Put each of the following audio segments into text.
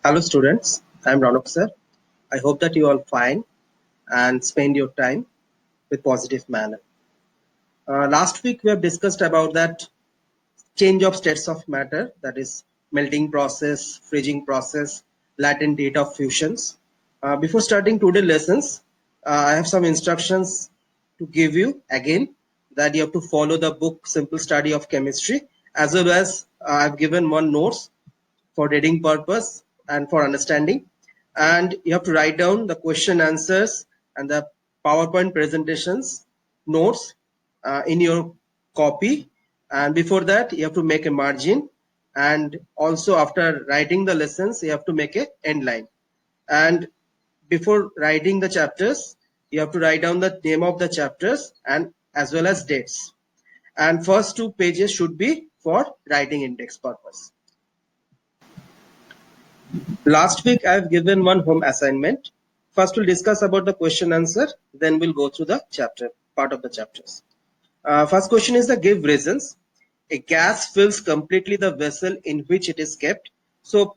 Hello students, I am Ranok sir. I hope that you all fine and spend your time with positive manner. Last week we have discussed about that change of states of matter, that is melting process, freezing process, latent heat of fusions. Before starting today's lessons, I have some instructions to give you again, that you have to follow the book Simple Study of Chemistry, as well as I have given one notes for reading purpose and for understanding, and you have to write down the question answers and the PowerPoint presentations notes in your copy. And before that you have to make a margin, and also after writing the lessons you have to make a end line. And before writing the chapters you have to write down the name of the chapters and as well as dates, and first 2 pages should be for writing index purpose. Last week I have given one home assignment. First we'll discuss about the question answer, then we'll go through the chapter, part of the chapters. First question is the give reasons. A gas fills completely the vessel in which it is kept. So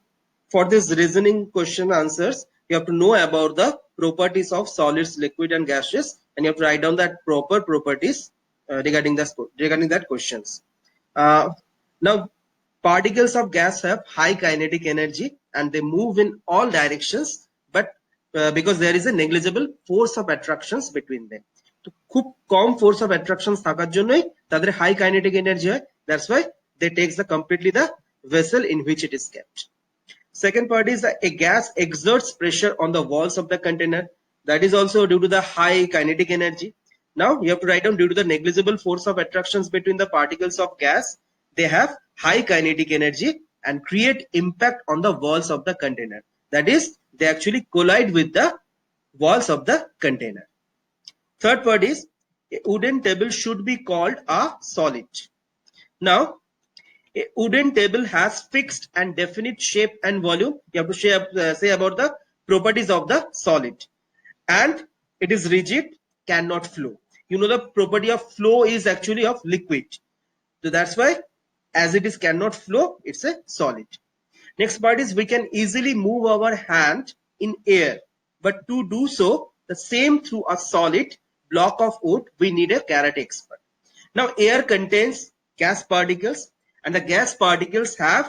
for this reasoning question answers, you have to know about the properties of solids, liquid and gaseous, and you have to write down that proper properties regarding that questions. Now particles of gas have high kinetic energy and they move in all directions, but because there is a negligible force of attractions between them. তো খুব কম force of attractions থাকার জন্যই তাদের high kinetic energy হয়. That's why they takes the completely the vessel in which it is kept. Second part is that a gas exerts pressure on the walls of the container. That is also due to the high kinetic energy. Now you have to write down due to the negligible force of attractions between the particles of gas, they have high kinetic energy and create impact on the walls of the container. That is, they actually collide with the walls of the container. Third part is a wooden table should be called a solid. Now a wooden table has fixed and definite shape and volume. You have to say about the properties of the solid. And it is rigid, cannot flow. You know the property of flow is actually of liquid. So that's why as it is cannot flow, it's a solid. Next part is we can easily move our hand in air. But to do so, the same through a solid block of wood, we need a karate expert. Now air contains gas particles and the gas particles have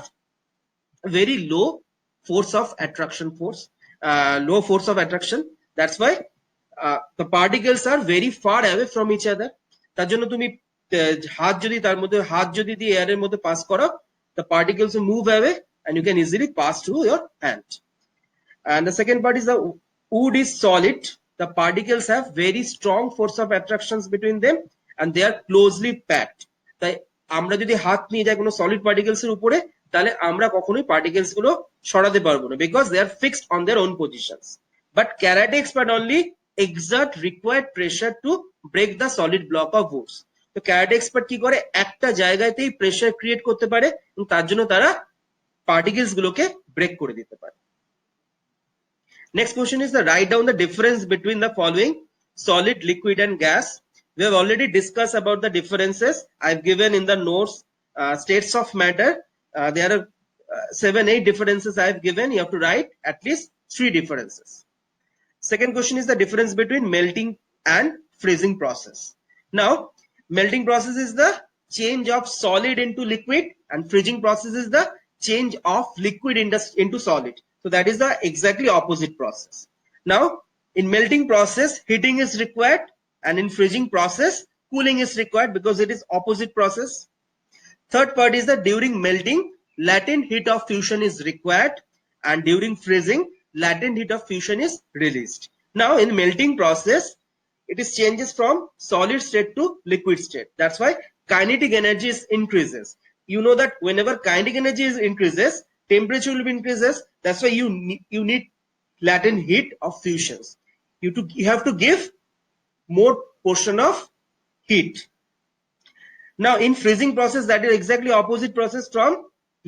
a very low force of attraction low force of attraction. That's why the particles are very far away from each other. তার জন্য তুমি হাত যদি দিয়ে এয়ারের মধ্যে pass করো, the particles will move away and you can easily pass through your hand. And the second part is the wood is solid. The particles have very strong force of attractions between them and they are closely packed. তাই আমরা যদি হাত নিয়ে যাই কোনো solid particles এর উপরে, তাহলে আমরা কখনোই পার্টিকেলস গুলো সরাতে পারবো না, because they are fixed on their own positions. But karate expert only exert required pressure to break the solid block of woods. তো karate expert কি করে, একটা জায়গাতেই প্রেসার ক্রিয়েট করতে পারে এবং তার জন্য তারা পার্টিকেলস গুলোকে ব্রেক করে দিতে পারে. Next question is the write down the difference between the following solid, liquid and gas. We have already discussed about the differences. I've given in the notes states of matter. There are 7-8 differences I've given. You have to write at least 3 differences. Second question is the difference between melting and freezing process. Now melting process is the change of solid into liquid and freezing process is the change of liquid into solid. So that is the exactly opposite process. Now in melting process heating is required and in freezing process cooling is required because it is opposite process. Third part is that during melting latent heat of fusion is required and during freezing latent heat of fusion is released. Now in melting process it is changes from solid state to liquid state. That's why kinetic energy is increases. You know that whenever kinetic energy is increases, temperature will be increases. That's why you need latent heat of fusions. You have to give more portion of heat. Now in freezing process, that is exactly opposite process from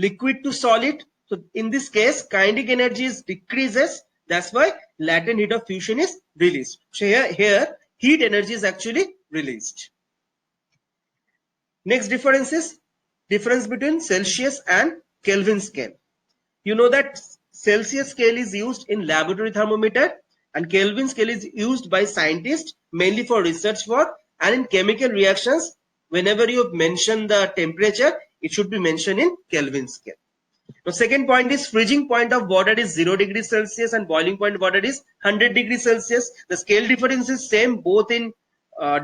liquid to solid. So in this case kinetic energy is decreases. That's why latent heat of fusion is released. So here heat energy is actually released. Next difference is difference between Celsius and Kelvin scale. You know that Celsius scale is used in laboratory thermometer, and Kelvin scale is used by scientists mainly for research work, and in chemical reactions, whenever you mention the temperature, it should be mentioned in Kelvin scale. The second point is freezing point of water is 0 degrees Celsius and boiling point of water is 100 degrees Celsius. The scale difference is same both in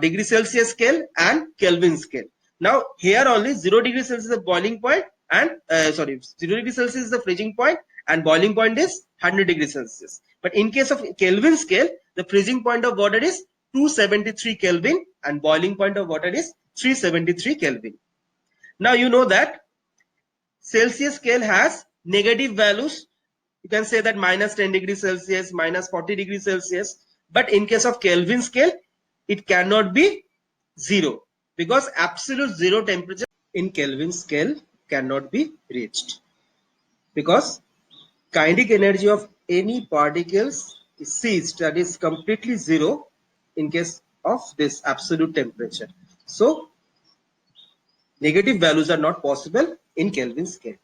degree Celsius scale and Kelvin scale. Now here only 0 degrees Celsius is the boiling point and 0 degrees Celsius is the freezing point and boiling point is 100 degrees Celsius. But in case of Kelvin scale, the freezing point of water is 273 Kelvin and boiling point of water is 373 Kelvin. Now you know that Celsius scale has negative values. You can say that minus 10 degrees Celsius, minus 40 degrees Celsius. But in case of Kelvin scale, it cannot be 0 because absolute 0 temperature in Kelvin scale cannot be reached. Because kinetic energy of any particles is seized, that is completely 0 in case of this absolute temperature. So negative values are not possible in Kelvin scale.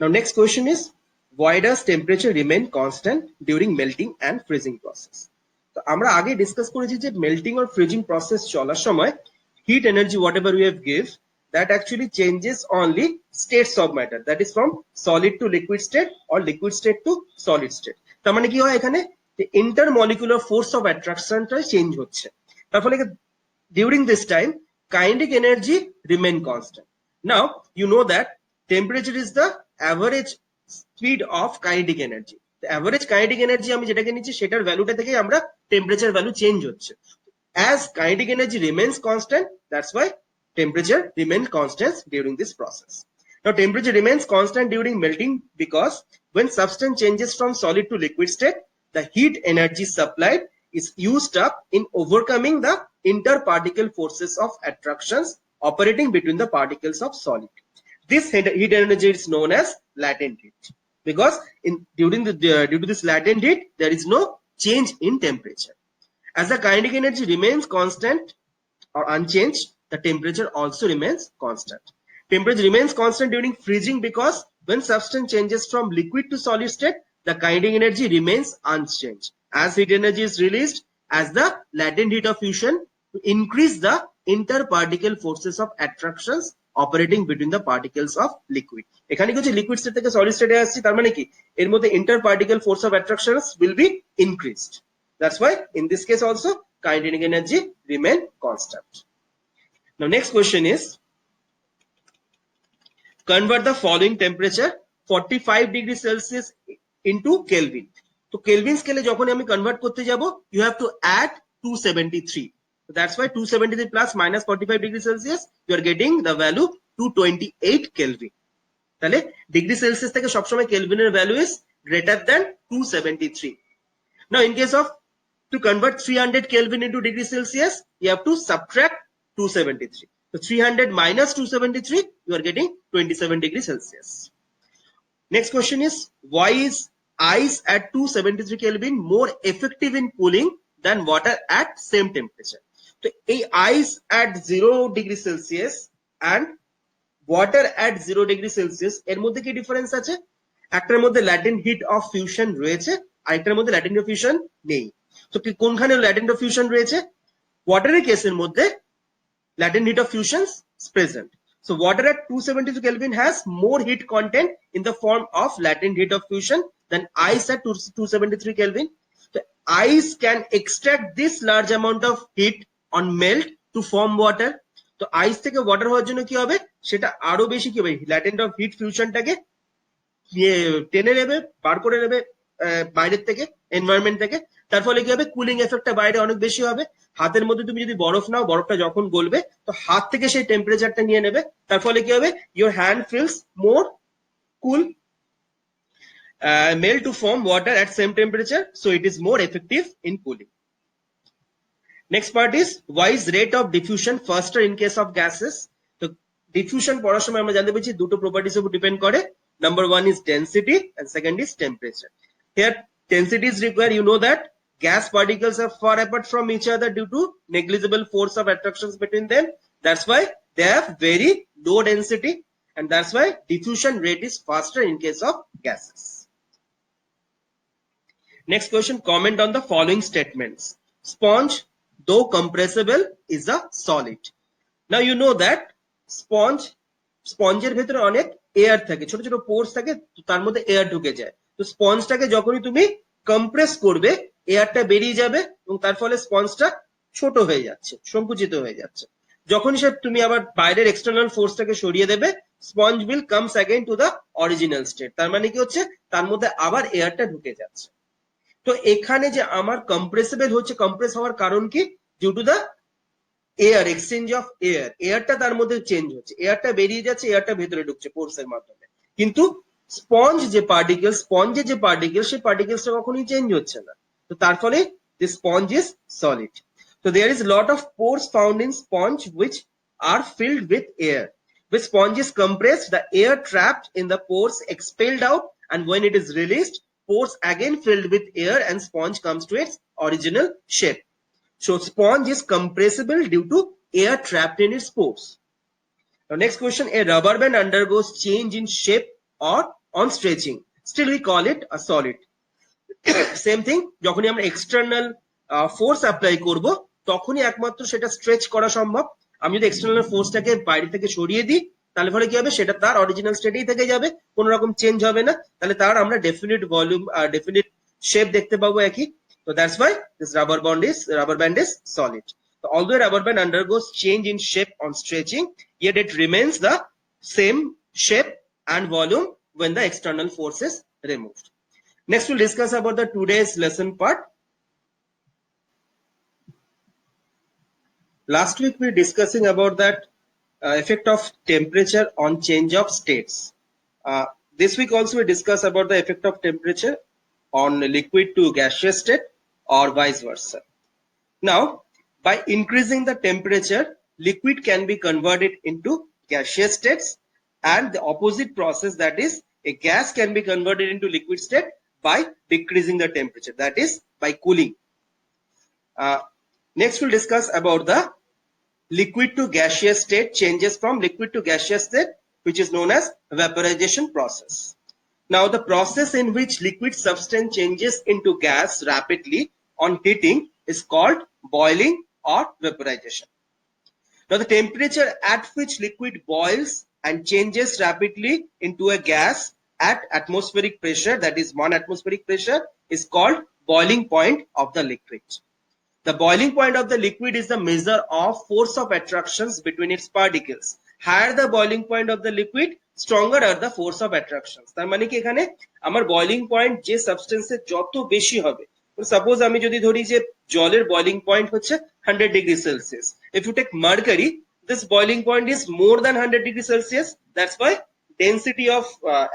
Now next question is, why does temperature remain constant during melting and freezing process? তো আমরা আগে discuss করেছি যে melting or freezing process চলার সময় heat energy whatever we have give that actually changes only states of matter, that is from solid to liquid state or liquid state to solid state. তার মানে কি হয় এখানে intermolecular force of attraction টা change হচ্ছে, তার ফলে during this time kinetic energy remain constant. Now you know that temperature is the average speed of kinetic energy. The average kinetic energy আমি যেটাকে নিচ্ছি সেটার ভ্যালুটা থেকে আমরা temperature value change হচ্ছে. As kinetic energy remains constant, that's why temperature remains constant during this process. Now temperature remains constant during melting because when substance changes from solid to liquid state, the heat energy supplied is used up in overcoming the interparticle forces of attractions operating between the particles of solid. This heat energy is known as latent heat because due to this latent heat there is no change in temperature. As the kinetic energy remains constant or unchanged, the temperature also remains constant. Temperature remains constant during freezing because when substance changes from liquid to solid state, the kinetic energy remains unchanged. As heat energy is released as the latent heat of fusion to increase the interparticle forces of attractions operating between the particles of liquid. এখানে কি হচ্ছে liquid state থেকে solid state এ আসছে, তার মানে কি এর মধ্যে interparticle force of attractions will be increased. That's why in this case also kinetic energy remain constant. Now next question is, convert the following temperature 45 degrees Celsius into Kelvin. তো Kelvin scale যখন আমি convert করতে যাব, you have to add 273. So that's why 273 plus minus 45 degrees Celsius, you are getting the value 228 Kelvin. তাহলে degree Celsius থেকে সবসময় কেলভিনের value is greater than 273. Now in case of to convert 300 Kelvin into degree Celsius, you have to subtract 273. So 300 minus 273, you are getting 27 degrees Celsius. Next question is, why is ice at 273 Kelvin more effective in cooling than water at same temperature? So a ice at 0 degree Celsius and water at 0 degree Celsius এর মধ্যে কি difference আছে? একটার মধ্যে latent heat of fusion রয়েছে, আরেকটার মধ্যে latent heat of fusion নেই। তো কোনখানে latent heat of fusion রয়েছে? ওয়াটারের কেসের মধ্যে latent heat of fusion is present. So water at 272 Kelvin has more heat content in the form of latent heat of fusion than ice at 273 Kelvin. So ice can extract this large amount of heat on melt to form water. তো আইস থেকে water হওয়ার জন্য কি হবে, সেটা আরো বেশি কি হবে, ল্যাটেন্ট অফ হিট ফিউশনটাকে টেনে নেবে, বার করে নেবে বাইরের থেকে, এনভায়রনমেন্ট থেকে। তার ফলে কি হবে, কুলিং এফেক্টটা বাইরে অনেক বেশি হবে। হাতের মধ্যে তুমি যদি বরফ নাও, বরফটা যখন গলবে তো হাত থেকে সেই টেম্পারেচারটা নিয়ে নেবে, তার ফলে কি হবে, your hand feels more cool. Melt to form water at same temperature, so it is more effective in cooling. Next part is, why is rate of diffusion faster in case of gases? তো diffusion পড়ার সময় আমরা জানতে পেরেছি দুটো properties উপর depend করে। Number one is density and second is temperature. Here density is required. You know that gas particles are far apart from each other due to negligible force of attractions between them. That's why they have very low density, and that's why diffusion rate is faster in case of gases. Next question, comment on the following statements. Sponge, though compressible, is a solid. Now you know that স্পঞ্জের ভেতরে অনেক air থাকে, ছোট ছোট পোর্স থাকে, তার মধ্যে air ঢুকে যায়। তো স্পঞ্জটাকে যখনই তুমি কম্প্রেস করবে, এয়ারটা বেরিয়ে যাবে এবং তার ফলে স্পঞ্জটা ছোট হয়ে যাচ্ছে, সংকুচিত হয়ে যাচ্ছে। যখনই সে তুমি আবার বাইরের এক্সটার্নাল ফোর্সটাকে সরিয়ে দেবে, sponge will comes again to the original state. তার মানে কি হচ্ছে, তার মধ্যে আবার এয়ারটা ঢুকে যাচ্ছে। তো এখানে যে আমার কম্প্রেসিবল হচ্ছে, কম্প্রেস হওয়ার কারণ কি? Due to the air, exchange of air. এয়ারটা তার মধ্যে চেঞ্জ হচ্ছে, এয়ারটা বেরিয়ে যাচ্ছে, এয়ারটা ভেতরে ঢুকছে পোর্সের মাধ্যমে। কিন্তু স্পঞ্জের যে পার্টিকেল, সেই পার্টিকেলসটা কখনোই চেঞ্জ হচ্ছে না। তো তার ফলে the sponge is solid. So there is a lot of pores found in sponge which are filled with air. When sponge is compressed, the air trapped in the pores expelled out, and when it is released, pores again filled with air and sponge comes to its original shape. So sponge is compressible due to air trapped in its pores. Now next question, a rubber band undergoes change in shape or on stretching. Still we call it a solid. Same thing, যখনই আমরা external force apply করব, তখনই একমাত্র সেটা stretch করা সম্ভব। আমি যদি এক্সটার্নাল ফোর্সটাকে বাইরে থেকে সরিয়ে দিই, তাহলে ফলে কি হবে, সেটা তার অরিজিনাল স্টেটেই থেকে যাবে, কোনো রকম চেঞ্জ হবে না। তাহলে তার আমরা ডেফিনিট ভলিউম, ডেফিনিট শেপ দেখতে পাবো একই। So that's why this rubber band is solid. So although rubber band undergoes change in shape on stretching, yet it remains the same shape and volume when the external force is removed. Next we'll discuss about the today's lesson part. Last week we were discussing about that effect of temperature on change of states. This week also we discuss about the effect of temperature on liquid to gaseous state or vice versa. Now, by increasing the temperature, liquid can be converted into gaseous states, and the opposite process, that is, a gas can be converted into liquid state by decreasing the temperature, that is, by cooling. Next we'll discuss about the liquid to gaseous state changes from liquid to gaseous state, which is known as vaporization process. Now the process in which liquid substance changes into gas rapidly on heating is called boiling or vaporization. Now the temperature at which liquid boils and changes rapidly into a gas at atmospheric pressure, that is 1 atmospheric pressure, is called boiling point of the liquid. The boiling point of the liquid is the measure of force of attractions between its particles. Higher the boiling point of the liquid, stronger are the force of attractions. তার মানে কি, এখানে আমার boiling point যে সাবস্টেন্সের যত বেশি হবে, suppose আমি যদি ধরি যে জলের boiling point হচ্ছে 100 degree Celsius. If you take mercury, this boiling point is more than 100 degree Celsius. That's why density of,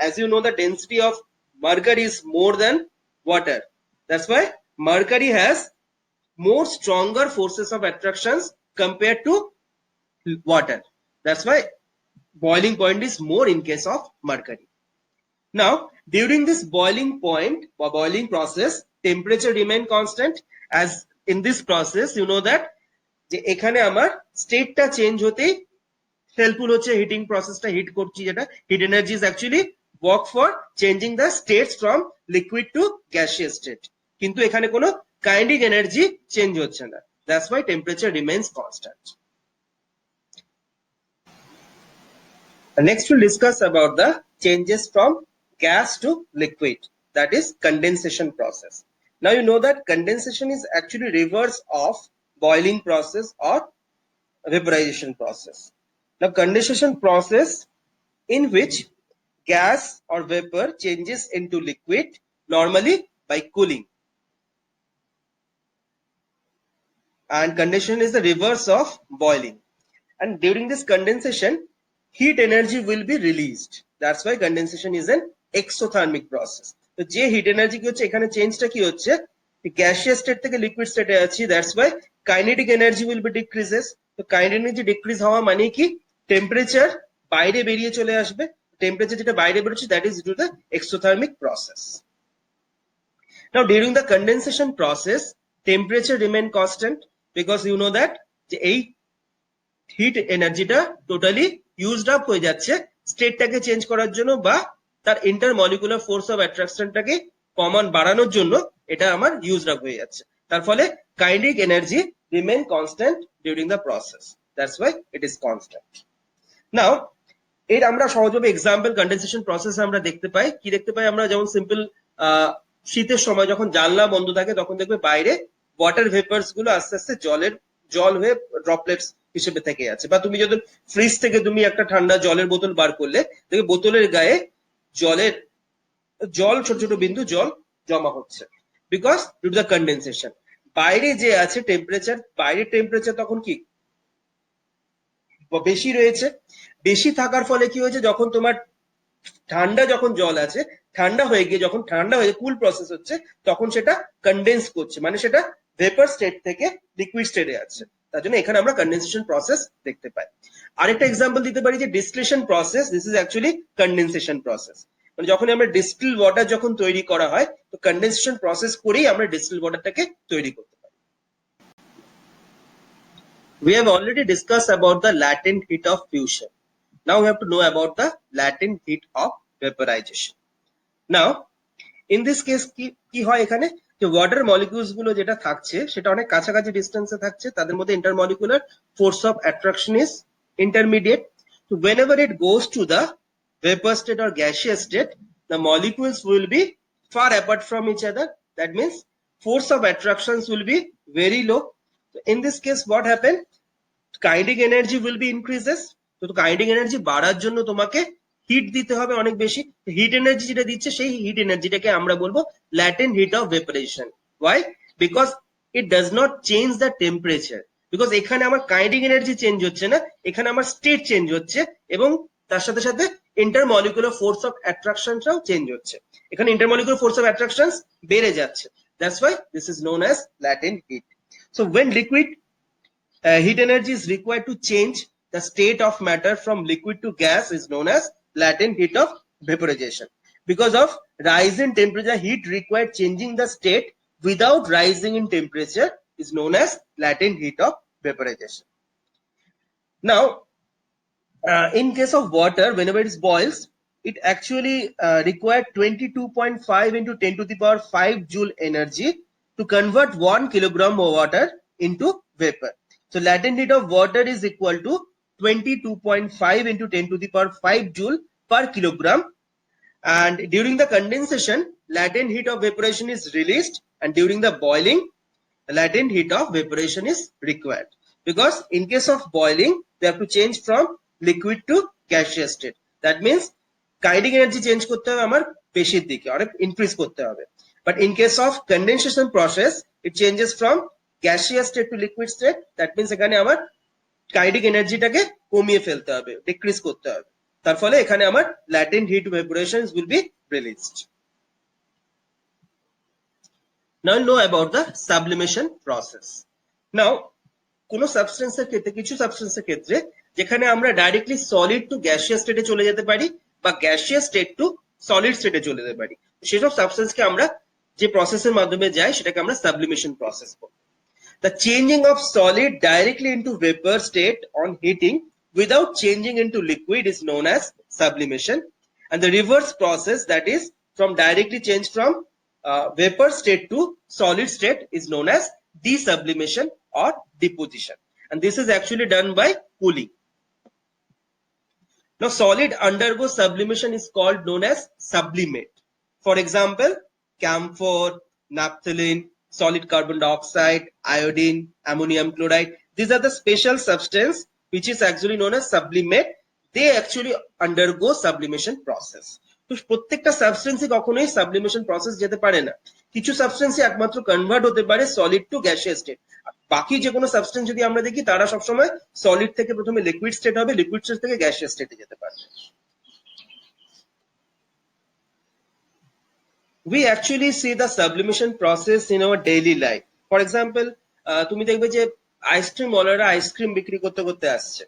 as you know, the density of mercury is more than water. That's why mercury has more stronger forces of attractions compared to water. That's why boiling point is more in case of mercury. Now, during this boiling point or boiling process, temperature remain constant. As in this process, you know that যে এখানে আমার স্টেটটা change হতেই helpful হচ্ছে heating প্রসেসটা, hit করছি যেটা, hit energy is actually work for changing the states from liquid to gaseous state, কিন্তু এখানে কোনো কাইনেটিক এনার্জি চেঞ্জ হচ্ছে না। That's why temperature remains constant. Next we'll discuss about the changes from gas to liquid, that is condensation process. Now you know that condensation is actually reverse of boiling process or vaporization process. Now condensation process in which gas or vapor changes into liquid, normally by cooling. And condensation is the reverse of boiling. And during this condensation, heat energy will be released. That's why condensation is an exothermic process. তো যে hit energy কি হচ্ছে, এখানে চেঞ্জটা কি হচ্ছে, gaseous state থেকে liquid স্টেটে আছি, that's why kinetic energy will be decreases. তো কাইনেটিক এনার্জি ডিক্রিজ হওয়া মানে কি, টেম্পারেচার বাইরে বেরিয়ে চলে আসবে। টেম্পারেচার যেটা বাইরে বেরোচ্ছে, that is due to the exothermic process. Now during the condensation process, temperature remain constant because you know that যে এই হিট এনার্জিটা টোটালি ইউজড আপ হয়ে যাচ্ছে স্টেটটাকে চেঞ্জ করার জন্য বা তার ইন্টারমলিকুলার ফোর্স অফ অ্যাট্রাকশনটাকে কমন বাড়ানোর জন্য এটা আমার ইউজড আপ হয়ে যাচ্ছে। তার ফলে kinetic energy remain constant during the process, that's why it is constant. Now এর আমরা সহজভাবে এক্সাম্পল কন্ডেনসেশন প্রসেস আমরা দেখতে পাই। কি দেখতে পাই আমরা? যেমন সিম্পল শীতের সময় যখন জানলা বন্ধ থাকে তখন দেখবে বাইরে ওয়াটার ভেপার্স গুলো আস্তে আস্তে জল হয়ে ড্রপলেটস হিসেবে থেকে আছে। বা তুমি যদি ফ্রিজ থেকে তুমি একটা ঠান্ডা জলের বোতল বার করলে দেখবে বোতলের গায়ে জল ছোট ছোট বিন্দু জল জমা হচ্ছে, because due to the condensation. বাইরে যে আছে টেম্পারেচার, বাইরের টেম্পারেচার তখন কি বেশি রয়েছে। বেশি থাকার ফলে কি হয়েছে, যখন তোমার ঠান্ডা যখন জল আছে ঠান্ডা হয়ে গিয়ে যখন ঠান্ডা হয়ে কুল প্রসেস হচ্ছে তখন সেটা কন্ডেন্স করছে, মানে সেটা ভেপার স্টেট থেকে লিকুইড স্টেটে আছে। তার জন্য এখানে আমরা কন্ডেনসেশন প্রসেস দেখতে পাই। আরেকটা এক্সাম্পল দিতে পারি যে distillation process, this is actually condensation process. মানে যখন আমরা ডিস্টিল ওয়াটার যখন তৈরি করা হয় তো কন্ডেনসেশন প্রসেস করেই আমরা ডিস্টিল ওয়াটারটাকে তৈরি করতে পারি। We have already discussed about the latent heat of fusion. Now we have to know about the latent heat of vaporization. Now in this case কি হয় এখানে, যে ওয়াটার মলিকিউলস গুলো যেটা থাকছে সেটা অনেক কাছাকাছি ডিস্টেন্সে থাকছে, তাদের মধ্যে intermolecular force of attraction is intermediate. So whenever it goes to the vapor state or gaseous state, the molecules will be far apart from each other. That means force of attractions will be very low. So in this case what happened, kinetic energy will be increases. তো kinetic energy বাড়ার জন্য তোমাকে hit দিতে হবে অনেক বেশি। Hit energy যেটা দিচ্ছে সেই হিট এনার্জিটাকে আমরা বলবো latent heat of vaporisation. Why? Because it does not change the temperature, because এখানে আমার কাইনেটিক এনার্জি চেঞ্জ হচ্ছে না, এখানে আমার স্টেট চেঞ্জ হচ্ছে এবং তার সাথে সাথে ইন্টারমলিকুলার ফোর্স অফ অ্যাট্রাকশনটাও চেঞ্জ হচ্ছে। এখানে ইন্টারমলিকুলার ফোর্স অফ অ্যাট্রাকশন বেড়ে যাচ্ছে, that's why this is known as latent heat. So when liquid heat energy is required to change the state of matter from liquid to gas is known as latent heat of vaporization. Because of rise in temperature, heat required changing the state without rising in temperature is known as latent heat of vaporization. Now, in case of water, whenever it boils, it actually required 22.5 into 10 to the power 5 joule energy to convert 1 kilogram of water into vapor. So latent heat of water is equal to 22.5 into 10 to the power 5 joule per kilogram. And during the condensation, latent heat of vaporation is released, and during the boiling, latent heat of vaporation is required. Because in case of boiling, they have to change from liquid to gaseous state. That means kinetic energy change করতে হবে আমার বেশির দিকে, অনেক increase করতে হবে। But in case of condensation process, it changes from gaseous state to liquid state. That means এখানে আমার কাইনেটিক এনার্জিটাকে কমিয়ে ফেলতে হবে, ডিক্রিজ করতে হবে। তার ফলে এখানে আমার latent heat vaporisations will be released. Now know about the sublimation process. Now কোনো সাবস্টেন্সের ক্ষেত্রে, কিছু সাবস্টেন্সের ক্ষেত্রে যেখানে আমরা ডাইরেক্টলি সলিড টু গ্যাসিয়াস স্টেটে চলে যেতে পারি বা গ্যাসিয়াস স্টেট টু সলিড স্টেটে চলে যেতে পারি, সেসব সাবস্টেন্সকে আমরা যে প্রসেসের মাধ্যমে যাই সেটাকে আমরা সাবলিমেশন প্রসেস বলি। The changing of solid directly into vapor state on heating without changing into liquid is known as sublimation, and the reverse process, that is from directly change from vapor state to solid state, is known as desublimation or deposition, and this is actually done by cooling. Now solid undergo sublimation is called known as sublimate. For example, camphor, naphthalene, solid carbon dioxide, iodine, ammonium chloride, these are the special substance which is actually known as sublimate. They actually undergo sublimation process. তো প্রত্যেকটা সাবস্টেন্সই কখনোই sublimation process যেতে পারে না, কিছু সাবস্টেন্সই একমাত্র convert হতে পারে সলিড টু গ্যাসিয়াস স্টেট। বাকি যে কোনো সাবস্টেন্স যদি আমরা দেখি তারা সবসময় সলিড থেকে প্রথমে লিকুইড স্টেট হবে, লিকুইড স্টেট থেকে গ্যাসিয়াস স্টেটে যেতে পারবে। We actually see the sublimation process in our daily life. For example, তুমি দেখবে যে আইসক্রিম ওয়ালারা আইসক্রিম বিক্রি করতে করতে আসছে,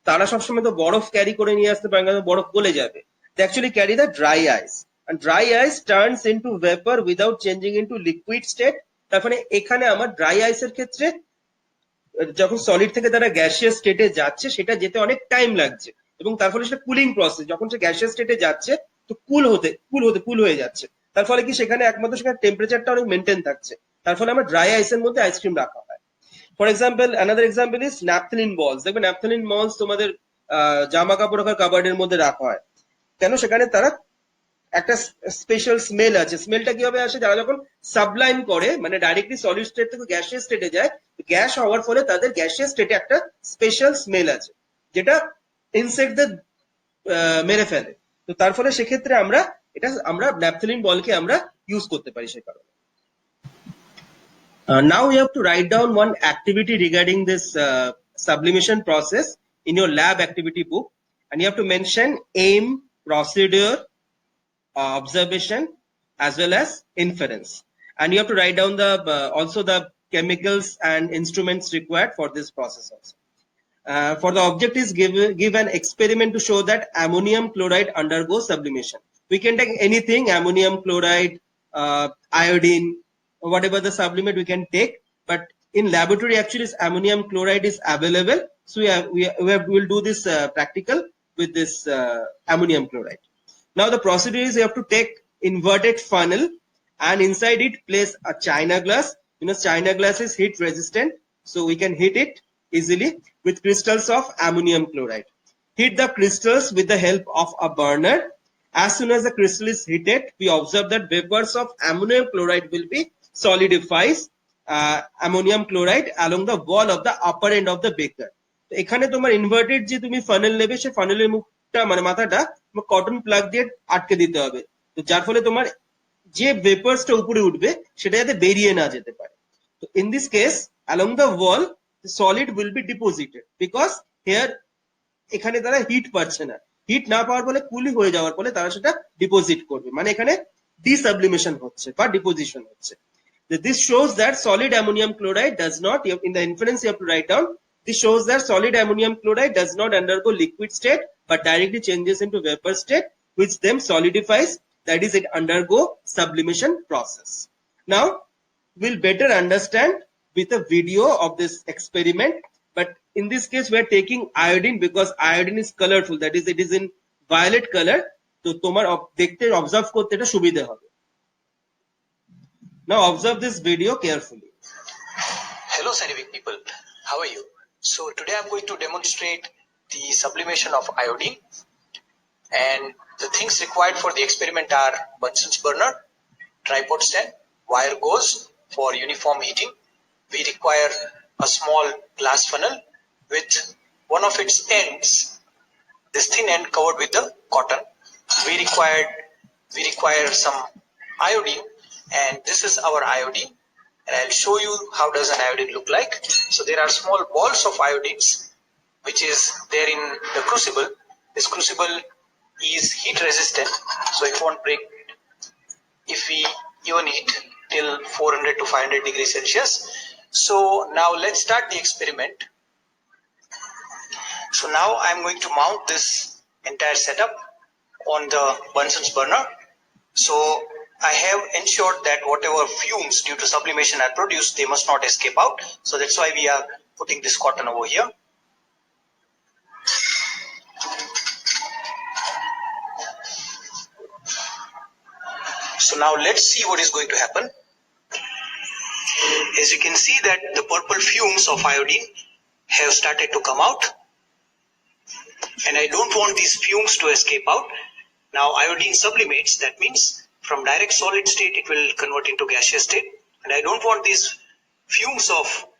তারা সবসময় তো বরফ ক্যারি করে নিয়ে আসতে পারে না, বরফ গলে যাবে। They actually carry the dry ice, and dry ice turns into vapor without changing into liquid state. তার মানে এখানে আমার ড্রাই আইসের ক্ষেত্রে যখন সলিড থেকে তারা গ্যাসিয়াস স্টেটে যাচ্ছে সেটা যেতে অনেক টাইম লাগছে এবং তার ফলে সেটা কুলিং প্রসেস, যখন সে গ্যাসিয়াস স্টেটে যাচ্ছে তো কুল হয়ে যাচ্ছে, তার ফলে কি সেখানে একমাত্র সেখানে টেম্পারেচারটা অনেক মেনটেন থাকছে, তার ফলে আমরা ড্রাই আইসের মধ্যে আইসক্রিম রাখা হয়। For example, another example is naphthalene বলস। দেখবেন ন্যাপথলিন বলস তোমাদের জামা কাপড় রাখার কাবার্ডের মধ্যে রাখা হয় কেন? সেখানে তারা একটা স্পেশাল স্মেল আছে। স্মেলটা কিভাবে আসে? যারা যখন সাবলাইম করে, মানে ডাইরেক্টলি সলিড স্টেট থেকে গ্যাসিয়াস স্টেটে যায়, গ্যাস হওয়ার ফলে তাদের গ্যাসিয়াস স্টেটে একটা স্পেশাল স্মেল আছে যেটা ইনসেক্টদের মেরে ফেলে। তো তার ফলে সেক্ষেত্রে আমরা ন্যাপথলিন বলকে আমরা ইউজ করতে পারি সে কারণে। Now you have to write down one activity regarding this sublimation process in your lab activity book, and you have to mention aim, procedure, observation, as well as inference. And you have to write down the also the chemicals and instruments required for this process also. For the object is give an experiment to show that ammonium chloride undergoes sublimation. We can take anything, ammonium chloride, iodine, whatever the sublimate we can take, but in laboratory actually ammonium chloride is available, so we'll do this practical with this ammonium chloride. Now the procedure is you have to take inverted funnel, and inside it place a china glass. China glass is heat resistant, so we can heat it easily with crystals of ammonium chloride. Heat the crystals with the help of a burner. As soon as the crystal is heated, we observe that vapors of ammonium chloride will be solidifies ammonium chloride along the wall of the upper end of the beaker. তো এখানে তোমার inverted যে তুমি funnel নেবে, সে ফানেলের মুখটা মানে মাথাটা cotton plug দিয়ে আটকে দিতে হবে, তো যার ফলে তোমার যে ভেপার্সটা উপরে উঠবে সেটা যাতে বেরিয়ে না যেতে পারে। তো in this case along the wall the solid will be deposited because here এখানে তারা হিট পাচ্ছে না, হিট না পাওয়ার ফলে কুলিং হয়ে যাওয়ার ফলে তারা সেটা ডিপোজিট করবে, মানে এখানে ডিসাবলিমেশন হচ্ছে বা ডিপোজিশন হচ্ছে। This shows that solid ammonium chloride does not, in the inference you have to write down, this shows that solid ammonium chloride does not undergo liquid state but directly changes into vapor state, which then solidifies, that is it undergo sublimation process. Now we'll better understand with a video of this experiment, but in this case we are taking iodine because iodine is colorful, that is it is in violet color, তো তোমার দেখতে observe করতে এটা সুবিধা হবে। Now observe this video carefully. Hello scientific people, how are you? So today I'm going to demonstrate the sublimation of iodine, and the things required for the experiment are Bunsen's burner, tripod stand, wire gauze for uniform heating. We require a small glass funnel with one of its ends, this thin end covered with the cotton. We require some iodine, and this is our iodine, and I'll show you how does an iodine look like. So there are small balls of iodines which is there in the crucible. This crucible is heat resistant, so it won't break if we even heat till 400 to 500 degrees Celsius. So now let's start the experiment. So now I'm going to mount this entire setup on the Bunsen's burner. So I have ensured that whatever fumes due to sublimation are produced, they must not escape out. So that's why we are putting this cotton over here. So now let's see what is going to happen. As you can see that the purple fumes of iodine have started to come out, and I don't want these fumes to escape out. Now iodine sublimates, that means from direct solid state it will convert into gaseous state, and I don't want these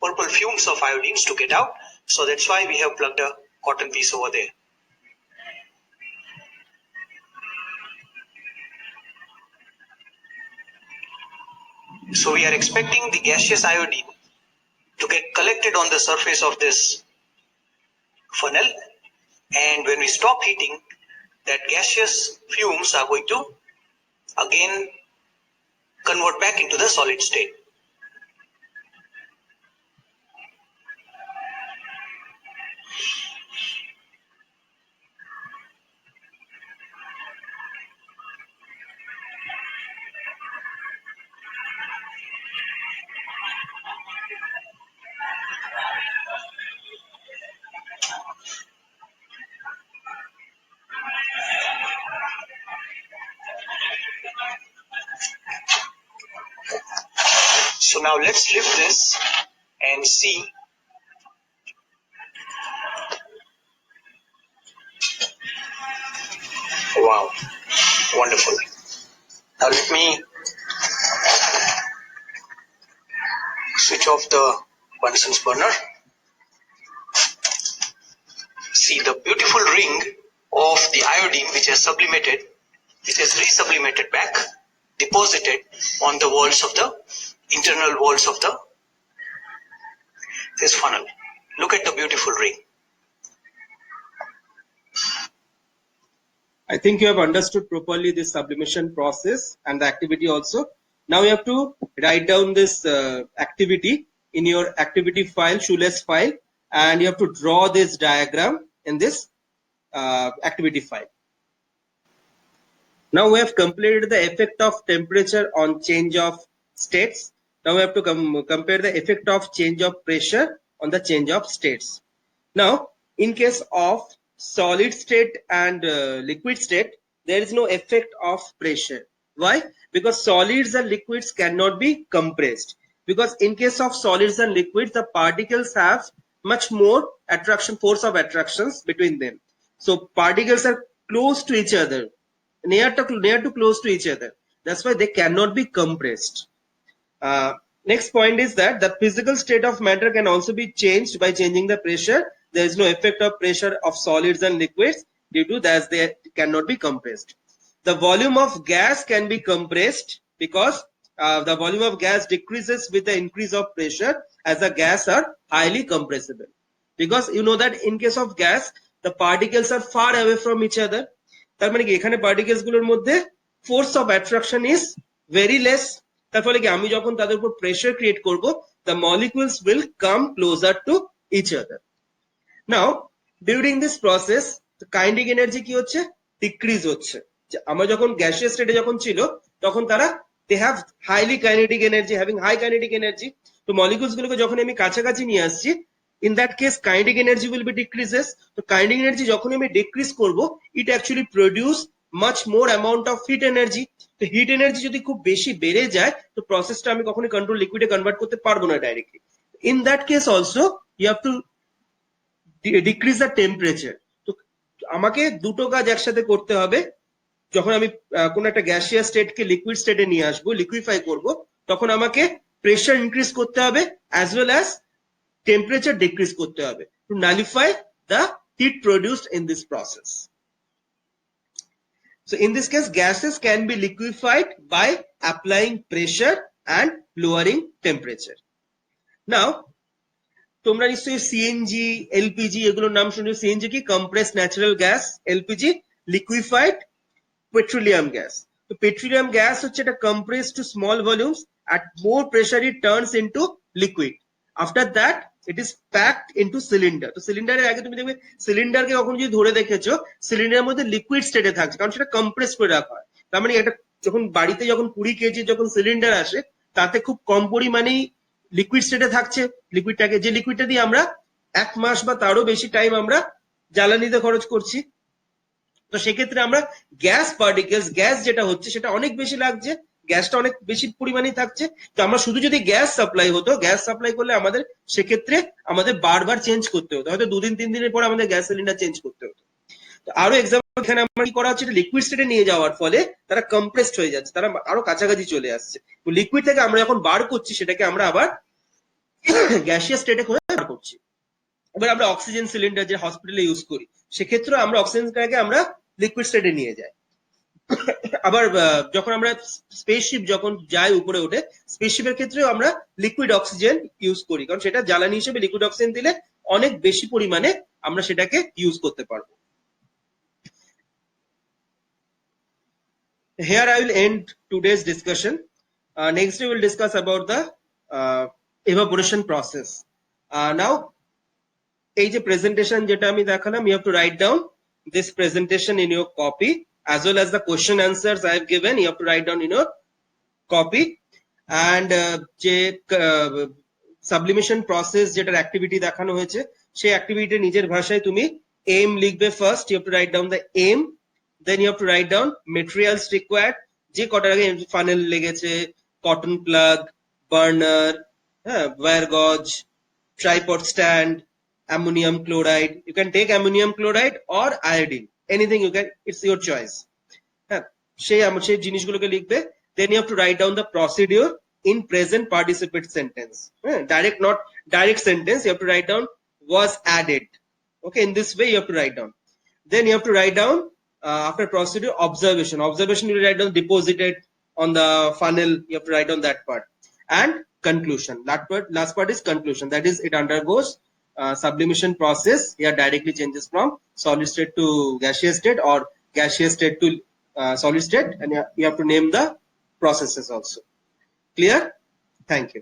purple fumes of iodines to get out, so that's why we have plugged a cotton piece over there. So we are expecting the gaseous iodine to get collected on the surface of this funnel, and when we stop heating, that gaseous fumes are going to again convert back into the solid state. So now let's lift this and see. Wow, wonderful. Now let me switch off the Bunsen's burner. See the beautiful ring of the iodine which has sublimated, which has resublimated back, deposited on the walls of the internal walls of this funnel. Look at the beautiful ring. I think you have understood properly this sublimation process and the activity also. Now you have to write down this activity in your activity file, shoeless file, and you have to draw this diagram in this activity file. Now we have completed the effect of temperature on change of states. Now we have to compare the effect of change of pressure on the change of states. Now, in case of solid state and liquid state, there is no effect of pressure. Why? Because solids and liquids cannot be compressed. Because in case of solids and liquids, the particles have much more attraction, force of attractions between them. So particles are close to each other, near to close to each other. That's why they cannot be compressed. Next point is that the physical state of matter can also be changed by changing the pressure. There is no effect of pressure of solids and liquids due to that they cannot be compressed. The volume of gas can be compressed because the volume of gas decreases with the increase of pressure as the gas are highly compressible. Because you know that in case of gas, the particles are far away from each other. তার মানে কি এখানে particles গুলোর মধ্যে force of attraction is very less. তার ফলে কি আমি যখন তাদের উপর প্রেসার ক্রিয়েট করব, the molecules will come closer to each other. Now during this process the kinetic energy কি হচ্ছে, ডিক্রিজ হচ্ছে। আমরা যখন গ্যাসিয়াস স্টেটে যখন ছিল তখন তারা they have highly kinetic energy, having high kinetic energy. তো মলিকিউলস গুলোকে যখন আমি কাছাকাছি নিয়ে আসছি, in that case kinetic energy will be decreases. তো kinetic energy যখন আমি ডিক্রিজ করব, it actually produce much more amount of heat energy. তো হিট এনার্জি যদি খুব বেশি বেড়ে যায় তো প্রসেসটা আমি কখনোই কন্ট্রোল লিকুইডে কনভার্ট করতে পারবো না directly. In that case also you have to decrease the temperature. তো আমাকে দুটো কাজ একসাথে করতে হবে। যখন আমি কোন একটা গ্যাসিয়াস স্টেটকে লিকুইড স্টেটে নিয়ে আসবো, লিকুইফাই করব, তখন আমাকে প্রেসার ইনক্রিজ করতে হবে as well as temperature decrease করতে হবে to nullify the heat produced in this process. So in this case, gases can be liquefied by applying pressure and lowering temperature. Now, তোমরা নিশ্চয়ই CNG, LPG এগুলোর নাম শুনেছো। CNG কি? compressed natural gas, LPG liquefied petroleum gas. তো petroleum gas হচ্ছে এটা compressed to small volumes, at more pressure it turns into liquid. After that it is packed into cylinder. তো সিলিন্ডারের আগে তুমি দেখবে সিলিন্ডারকে কখনো যদি ধরে দেখেছো, সিলিন্ডারের মধ্যে লিকুইড স্টেটে থাকছে, কারণ সেটা কম্প্রেস করে রাখা হয়। তার মানে এটা যখন বাড়িতে যখন 20 কেজি যখন সিলিন্ডার আসে, তাতে খুব কম পরিমাণেই লিকুইড স্টেটে থাকছে। লিকুইডটাকে, যে লিকুইডটা দিয়ে আমরা 1 মাস বা তারও বেশি টাইম আমরা জ্বালানিতে খরচ করছি। তো সেক্ষেত্রে আমরা গ্যাস পার্টিকেলস, গ্যাস যেটা হচ্ছে সেটা অনেক বেশি লাগছে, গ্যাসটা অনেক বেশি পরিমাণে থাকছে। তো আমরা শুধু যদি গ্যাস সাপ্লাই হতো, গ্যাস সাপ্লাই করলে আমাদের সেক্ষেত্রে আমাদের বারবার চেঞ্জ করতে হতো, হয়তো 2 দিন 3 দিনের পর আমাদের গ্যাস সিলিন্ডার চেঞ্জ করতে হতো। তো আরো এক্সাম্পল এখানে আমরা কি করা হচ্ছে, লিকুইড স্টেটে নিয়ে যাওয়ার ফলে তারা কম্প্রেসড হয়ে যাচ্ছে, তারা আরো কাছাকাছি চলে আসছে। তো লিকুইড থেকে আমরা যখন বার করছি সেটাকে আমরা আবার গ্যাসিয়াস স্টেটে করে বার করছি। এবার আমরা অক্সিজেন সিলিন্ডার যে হসপিটালে ইউজ করি, সেক্ষেত্রে আমরা অক্সিজেনটাকে আমরা লিকুইড স্টেটে নিয়ে যাই। আবার যখন আমরা স্পেসশিপ যখন যাই উপরে উঠে, স্পেসশিপের ক্ষেত্রেও আমরা লিকুইড অক্সিজেন ইউজ করি, কারণ সেটা জ্বালানি হিসেবে লিকুইড অক্সিজেন দিলে অনেক বেশি পরিমাণে আমরা সেটাকে ইউজ করতে পারবো। Here I will end today's discussion. Next we will discuss about the evaporation process. Now এই যে প্রেজেন্টেশন যেটা আমি দেখালাম, you have to write down this presentation in your copy, as well as the question answers I have given, you have to write down in your copy. And যে sublimation process যেটার activity দেখানো হয়েছে, সেই activity নিজের ভাষায় তুমি aim লিখবে। First you have to write down the aim, then you have to write down materials required, যে কটার আগে ফানেল লেগেছে, cotton plug, burner, wire gauge, tripod stand, ammonium chloride. You can take ammonium chloride or iodine. Anything you can, it's your choice. সেই জিনিসগুলোকে লিখবে। Then you have to write down the procedure in present participle sentence. Not direct sentence. You have to write down was added. Okay, in this way you have to write down. Then you have to write down after procedure observation. Observation you will write down deposited on the funnel. You have to write down that part. And conclusion. Last part is conclusion. That is, it undergoes sublimation process. Here directly changes from solid state to gaseous state or gaseous state to solid state, and you have to name the processes also. Clear? Thank you.